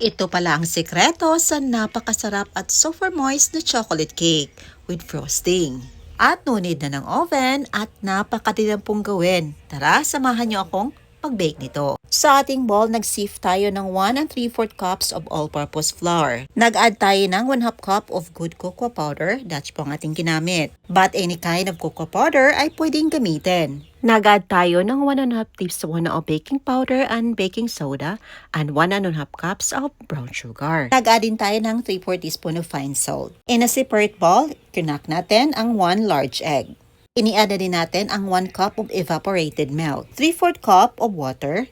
Ito pala ang sekreto sa napakasarap at super moist na chocolate cake with frosting. At no need na ng oven at napakadilang pong gawin. Tara, samahan niyo akong mag-bake nito. Sa ating bowl, nag-sieve tayo ng 1 and 3/4 cups of all-purpose flour. Nag-add tayo ng 1/2 cup of good cocoa powder. That's po ang ating ginamit. But any kind of cocoa powder ay pwedeng gamitin. Nag-add tayo ng 1 1/2 teaspoon of baking powder and baking soda and 1 1/2 cups of brown sugar. Nag-add din tayo ng 3/4 teaspoon of fine salt. In a separate bowl, kinak natin ang 1 large egg. Ini-add na din natin ang 1 cup of evaporated milk, 3/4 cup of water,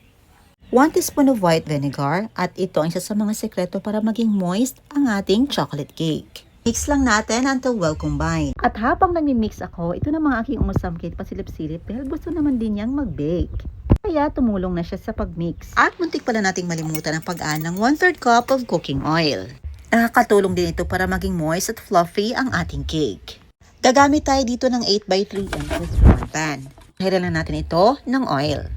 1 teaspoon of white vinegar, at ito ang isa sa mga sekreto para maging moist ang ating chocolate cake. Mix lang natin until well combined. At habang nagmi-mix ako, ito na mga aking umusangkit pasilip-silip dahil gusto naman din niyang mag-bake. Kaya tumulong na siya sa pag-mix. At muntik pala nating malimutan ang pag-add ng 1/3 cup of cooking oil. Nakakatulong din ito para maging moist at fluffy ang ating cake. Gagamit tayo dito ng 8x3 inches frying pan. Hiran lang natin ito ng oil.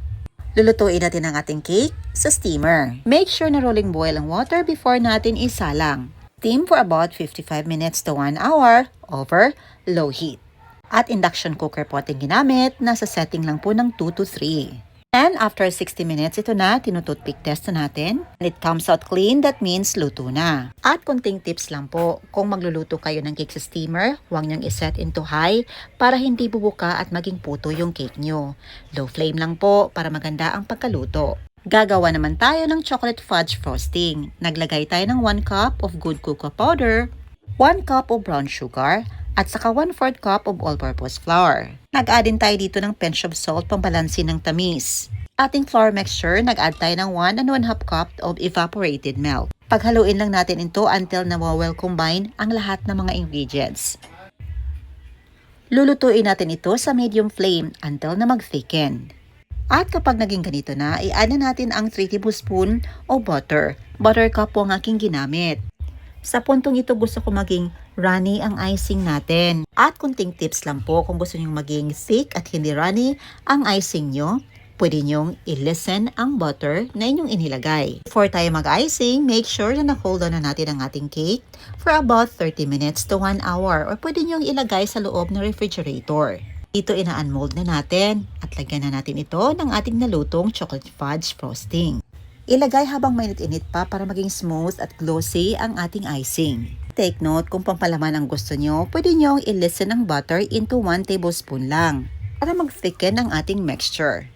Lulutuin natin ang ating cake sa steamer. Make sure na rolling boil ang water before natin isalang. Steam for about 55 minutes to 1 hour over low heat. At induction cooker po ating ginamit, nasa setting lang po ng 2 to 3. And after 60 minutes, ito na, tinututpick test na natin. And it comes out clean, that means luto na. At kunting tips lang po, kung magluluto kayo ng cake sa steamer, huwag niyong iset into high para hindi bubuka at maging puto yung cake nyo. Low flame lang po para maganda ang pagkaluto. Gagawa naman tayo ng chocolate fudge frosting. Naglagay tayo ng 1 cup of good cocoa powder, 1 cup of brown sugar, at saka 1/4 cup of all-purpose flour. Nag-add din tayo dito ng pinch of salt pambalansin ng tamis. Ating flour mixture, nag-add tayo ng 1 and 1/2 cup of evaporated milk. Paghaluin lang natin ito until well combine ang lahat ng mga ingredients. Lulutuin natin ito sa medium flame until na mag-thicken. At kapag naging ganito na, i-add na natin ang 3 tablespoon of butter. Butter cup po ang aking ginamit. Sa puntong ito gusto ko maging runny ang icing natin. At kunting tips lang po kung gusto nyo maging thick at hindi runny ang icing nyo, pwede nyong i-lessen ang butter na inyong inilagay. Before tayo mag-icing, make sure na na-hold on na natin ang ating cake for about 30 minutes to 1 hour or pwede nyong ilagay sa loob ng refrigerator. Dito ina-unmold na natin at lagyan na natin ito ng ating nalutong chocolate fudge frosting. Ilagay habang mainit-init pa para maging smooth at glossy ang ating icing. Take note, kung pampalaman ang gusto nyo, pwede nyo i-lessen ang butter into 1 tablespoon lang para mag-thicken ang ating mixture.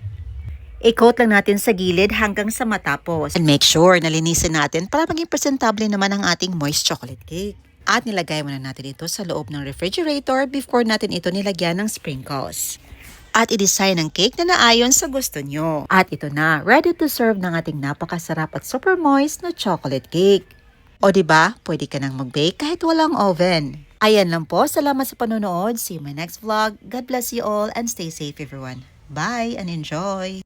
I-coat lang natin sa gilid hanggang sa matapos. And make sure na linisin natin para maging presentable naman ang ating moist chocolate cake. At nilagay muna natin ito sa loob ng refrigerator before natin ito nilagyan ng sprinkles. At i-design ang cake na naayon sa gusto nyo. At ito na, ready to serve ng ating napakasarap at super moist na chocolate cake. O diba, pwede ka nang mag-bake kahit walang oven. Ayan lang po, salamat sa panonood. See you in my next vlog. God bless you all and stay safe everyone. Bye and enjoy!